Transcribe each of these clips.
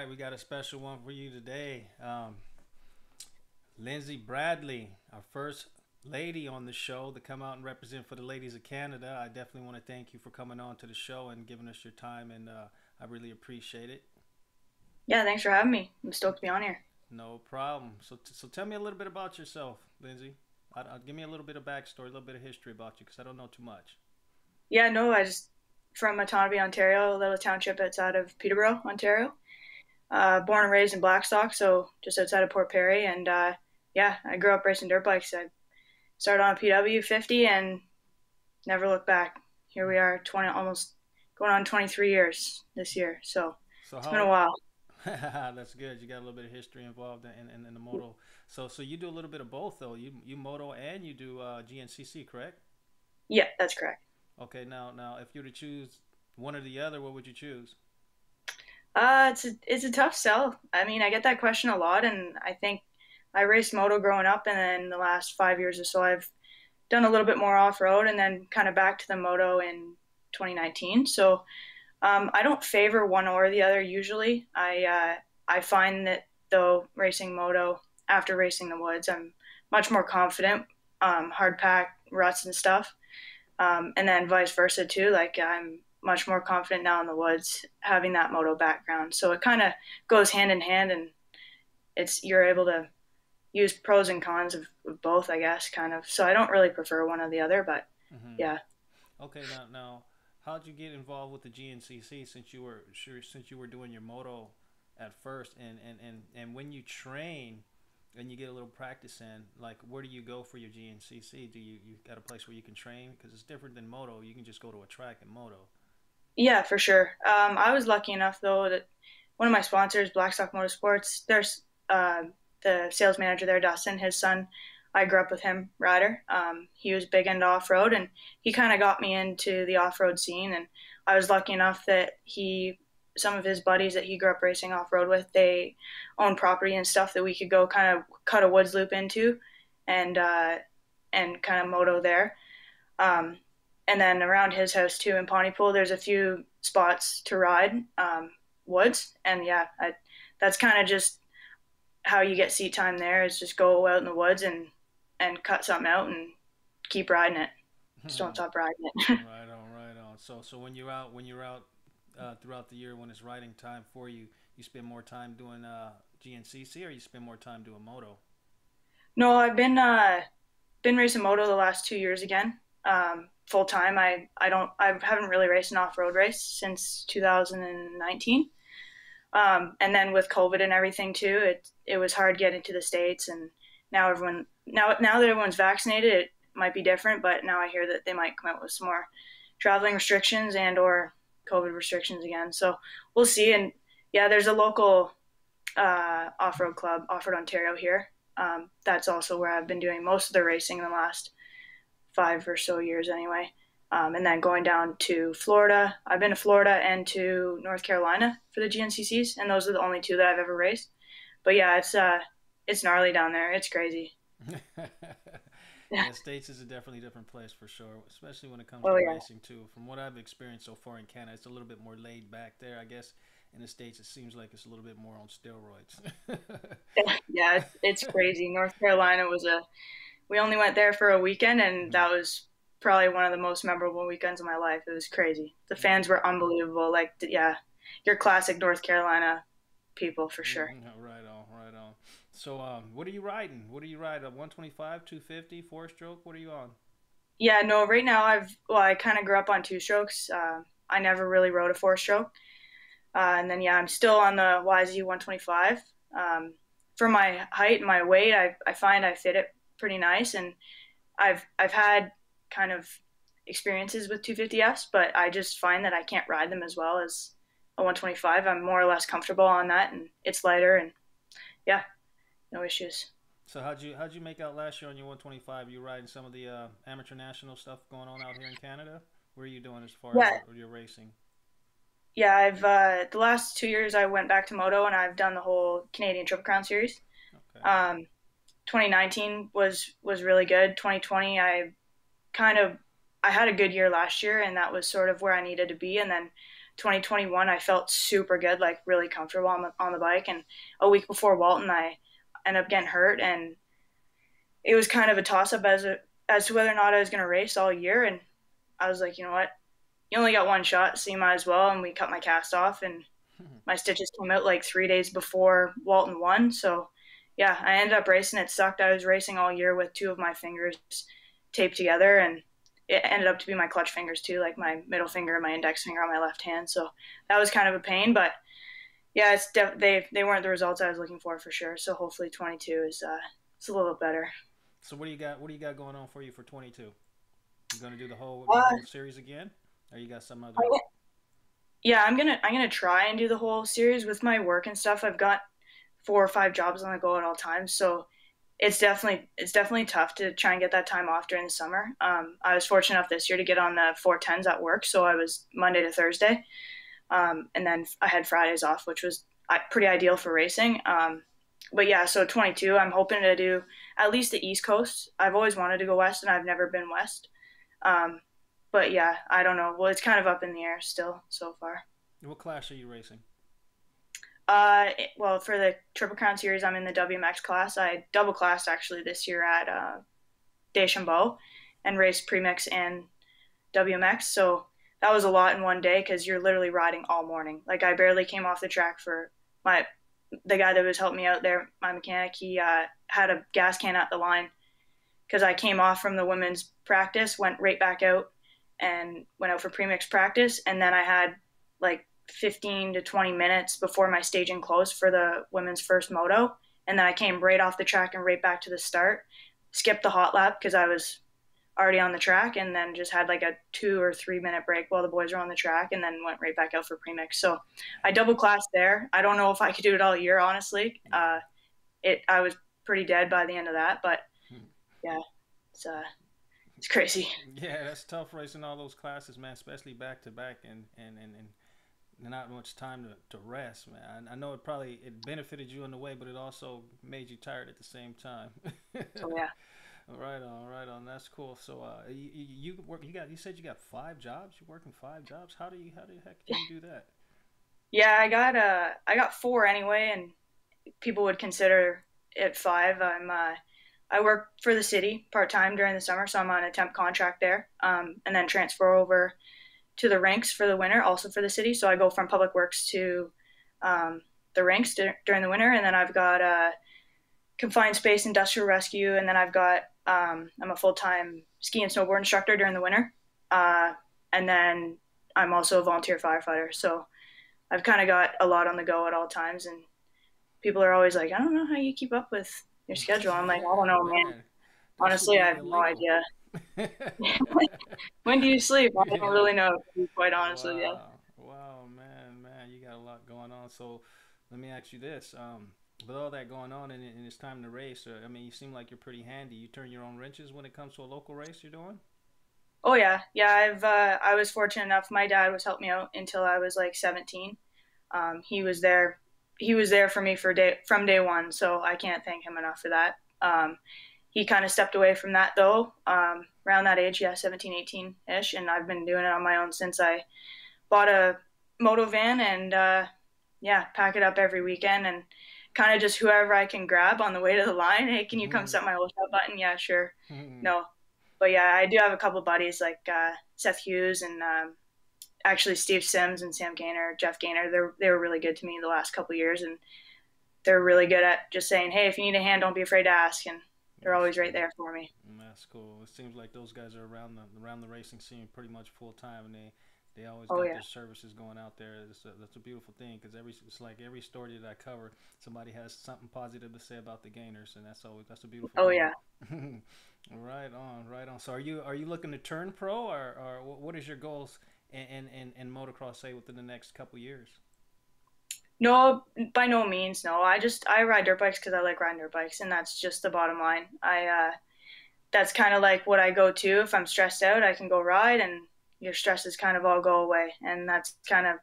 We got a special one for you today. Lindsey Bradley, our first lady on the show to come out and represent for the ladies of Canada. I definitely want to thank you for coming on to the show and giving us your time, and I really appreciate it. Yeah, thanks for having me. I'm stoked to be on here. No problem. So tell me a little bit about yourself, Lindsey. Give me a little bit of backstory, a little bit of history about you, because I don't know too much. Yeah, no, I just from Matonabbee, Ontario, a little township outside of Peterborough, Ontario. Born and raised in Blackstock, so just outside of Port Perry, and yeah, I grew up racing dirt bikes. I started on a PW 50 and never looked back. Here we are, 20 almost going on 23 years this year, so So it's been a how? while. That's good. You got a little bit of history involved in the moto. So you do a little bit of both though. You moto and you do GNCC, correct? Yeah, that's correct. Okay. Now, if you were to choose one or the other, what would you choose? It's a tough sell. I mean, I get that question a lot, and I think I raced moto growing up, and then the last 5 years or so, I've done a little bit more off road, and then kind of back to the moto in 2019. So I don't favor one or the other usually. I find that though racing moto after racing the woods, I'm much more confident, hard pack ruts and stuff, and then vice versa too. Like I'm much more confident now in the woods having that moto background. So it kind of goes hand in hand, and it's you're able to use pros and cons of both, I guess, kind of. So I don't really prefer one or the other, but Hmm. yeah. Okay. Now, how'd you get involved with the GNCC since you were doing your moto at first, and when you train and you get a little practice in, like where do you go for your GNCC? Do you got a place where you can train? Because it's different than moto. You can just go to a track in moto. Yeah, for sure. I was lucky enough though that one of my sponsors, Blackstock Motorsports, there's the sales manager there, Dustin, his son. I grew up with him, Ryder. He was big into off road, and he kind of got me into the off road scene. And I was lucky enough that some of his buddies that he grew up racing off road with, they own property and stuff that we could go kind of cut a woods loop into, and kind of moto there. Um, and then around his house too in Pontypool, there's a few spots to ride woods, and yeah, that's kind of just how you get seat time there is just go out in the woods and cut something out and keep riding it. Just don't stop riding it. Right on, right on. So when you're out throughout the year when it's riding time for you, you spend more time doing GNCC or you spend more time doing moto. No, I've been racing moto the last 2 years again. Full time. I haven't really raced an off road race since 2019. And then with COVID and everything too, it was hard getting to the States, and now that everyone's vaccinated, it might be different. But now I hear that they might come out with some more traveling restrictions and or COVID restrictions again. So we'll see. And yeah, there's a local off road club, Off Road Ontario here. That's also where I've been doing most of the racing in the last 5 or so years anyway. And then going down to Florida. I've been to Florida and to North Carolina for the GNCCs, and those are the only two that I've ever raced. But yeah, it's gnarly down there. It's crazy. Yeah. Yeah, States is a definitely different place for sure, especially when it comes Oh to yeah. racing too. From what I've experienced so far in Canada, it's a little bit more laid back there. I guess in the States, it seems like it's a little bit more on steroids. Yeah, it's crazy. North Carolina was a we only went there for a weekend, and Mhm. that was probably one of the most memorable weekends of my life. It was crazy. The fans were unbelievable. Like yeah, your classic North Carolina people for sure. Right on, right on. So, what are you riding? What are you riding? A 125, 250, four stroke? What are you on? Yeah, no, right now I kind of grew up on two strokes. I never really rode a four stroke. And then, yeah, I'm still on the YZ 125. Um, for my height and my weight, I find I fit it pretty nice. And I've had kind of experiences with 250Fs, but I just find that I can't ride them as well as a 125. I'm more or less comfortable on that, and it's lighter, and yeah, no issues. So how'd you make out last year on your 125? You riding some of the amateur national stuff going on out here in Canada? What are you doing as far as Yeah, your racing? yeah. I've the last 2 years I went back to moto, and I've done the whole Canadian Triple Crown series. Okay. Um, 2019 was really good. 2020 kind of I had a good year last year, and that was sort of where I needed to be. And then 2021, I felt super good, like really comfortable on the bike. And a week before Walton, I ended up getting hurt, and it was kind of a toss up as to whether or not I was going to race all year. And I was like, you know what, you only got one shot, so you might as well. And we cut my cast off, and my stitches came out like 3 days before Walton won. So yeah, I ended up racing. It sucked. I was racing all year with two of my fingers taped together, and it ended up to be my clutch fingers too, like my middle finger and my index finger on my left hand. So that was kind of a pain, but yeah, they weren't the results I was looking for sure. So hopefully 22 is it's a little better. So what do you got? What do you got going on for you for 22? You gonna do the Uh, whole series again, or you got some other? yeah, I'm gonna try and do the whole series with my work and stuff. I've got 4 or 5 jobs on the go at all times, so it's definitely tough to try and get that time off during the summer. I was fortunate enough this year to get on the 410s at work, so I was Monday to Thursday, and then I had Fridays off, which was pretty ideal for racing. But yeah, so 22, I'm hoping to do at least the East Coast. I've always wanted to go west, and I've never been west. Um, but yeah, I don't know. Well, it's kind of up in the air still so far. What class are you racing? Well, for the Triple Crown Series, I'm in the WMX class. I double classed actually this year at Deschambault and raced premix and WMX. So that was a lot in one day because you're literally riding all morning. Like I barely came off the track for my the guy that was helping me out there, my mechanic. He had a gas can at the line because I came off from the women's practice, went right back out, and went out for premix practice, and then I had like 15 to 20 minutes before my staging closed for the women's first moto, and then I came right off the track and right back to the start. Skipped the hot lap because I was already on the track, and then just had like a 2 or 3 minute break while the boys were on the track, and then went right back out for premix. So I double classed there. I don't know if I could do it all year, honestly. Yeah. It I was pretty dead by the end of that, but yeah, it's it's crazy. Yeah, that's tough racing all those classes, man, especially back to back and not much time to rest, man. I know it benefited you in a way, but it also made you tired at the same time. So yeah. Right on, right on. That's cool. So, you said you got 5 jobs. You're working 5 jobs. How the heck do you do that? Yeah, I got four anyway, and people would consider it five. I work for the city part time during the summer, so I'm on a temp contract there, and then transfer over to the rinks for the winter, also for the city. So I go from public works to um, the rinks during the winter, and then I've got confined space industrial rescue, and then I'm a full time ski and snowboard instructor during the winter, uh, and then I'm also a volunteer firefighter. So I've kind of got a lot on the go at all times, and people are always like, I don't know how you keep up with your schedule. I'm like, I don't Yeah, know, man. man. That should Honestly, I be have no illegal. idea. When do you sleep? I don't Yeah. really know, to be quite honest with you. Wow. Wow, man, you got a lot going on. So, let me ask you this: with all that going on and it's time to race, I mean, you seem like you're pretty handy. You turn your own wrenches when it comes to a local race you're doing. Oh yeah, yeah. I was fortunate enough. My dad was helping me out until I was like 17. He was there. He was there for me from day one. So I can't thank him enough for that. He kind of stepped away from that though. Around that age, yeah, 17, 18 ish, and I've been doing it on my own since I bought a moto van and yeah, pack it up every weekend and kind of just whoever I can grab on the way to the line. Hey, can you come set my oil shop button? Yeah, sure. No, but yeah, I do have a couple buddies like Seth Hughes and actually Steve Sims and Sam Gaynor, Jeff Gaynor. They were really good to me the last couple of years, and they're really good at just saying, hey, if you need a hand, don't be afraid to ask. And they're That's always right cool. there for me. That's cool. It seems like those guys are around the racing scene pretty much full time, and they always Oh got yeah, their services going out there. That's a beautiful thing because it's like every story that I cover, somebody has something positive to say about the gainers, and that's a beautiful oh thing. yeah. Right on, right on. So are you looking to turn pro, or what is your goals in motocross say within the next couple years? No, by no means. No, I ride dirt bikes because I like riding dirt bikes, and that's just the bottom line. I That's kind of like what I go to if I'm stressed out. I can go ride, and your stresses kind of all go away, and that's kind of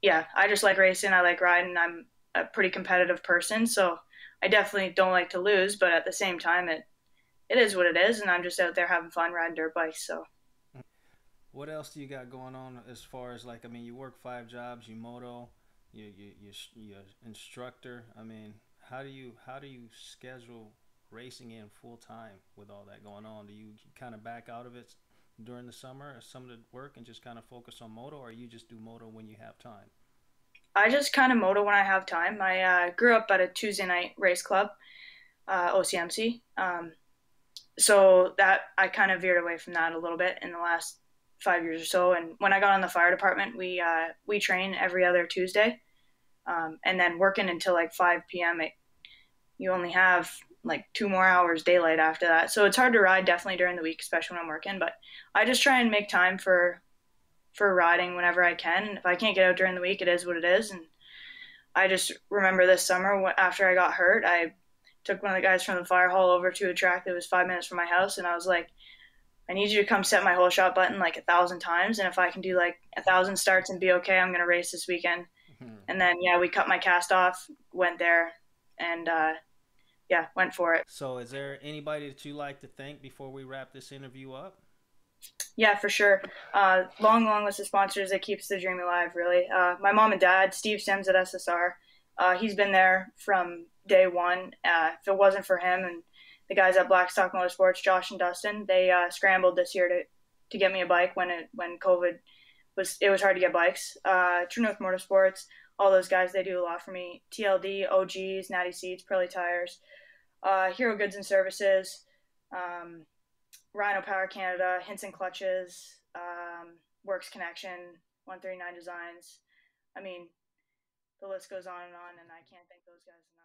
yeah. I just like racing. I like riding. I'm a pretty competitive person, so I definitely don't like to lose, but at the same time, it is what it is, and I'm just out there having fun riding dirt bikes. So What else do you got going on as far as like I mean you work 5 jobs, you moto, you instructor. I mean how do you schedule racing in full time with all that going on? Do you kind of back out of it during the summer as some of the work and just kind of focus on moto, or you just do moto when you have time? I just kind of moto when I have time. I grew up at a Tuesday night race club, OCMC. So that I kind of veered away from that a little bit in the last 5 years or so. And when I got on the fire department, we train every other Tuesday, and then working until like 5 p.m. You only have like 2 more hours daylight after that, so it's hard to ride definitely during the week, especially when I'm working. But I just try and make time for riding whenever I can. And if I can't get out during the week, it is what it is. And I just remember this summer after I got hurt, I took one of the guys from the fire hall over to a track that was 5 minutes from my house, and I was like, I need you to come set my whole shot button like 1,000 times, and if I can do like 1,000 starts and be okay, I'm gonna race this weekend. And then yeah, we cut my cast off, went there, and yeah, went for it. So is there anybody that you like to thank before we wrap this interview up? Yeah, for sure. Long list of sponsors that keeps the dream alive. Really, my mom and dad, Steve Sims at SSR. He's been there from day one. If it wasn't for him and the guys at Blackstock Motorsports, Josh and Dustin, they scrambled this year to get me a bike when COVID was hard to get bikes. True North Motorsports, all those guys, they do a lot for me. TLD, OGs, Natty Seats, Pirelli Tires, Hero Goods and Services. Um, Rhino Power Canada, Hinson Clutches, Works Connection, 139 Designs. I mean, the list goes on, and I can't thank those guys enough.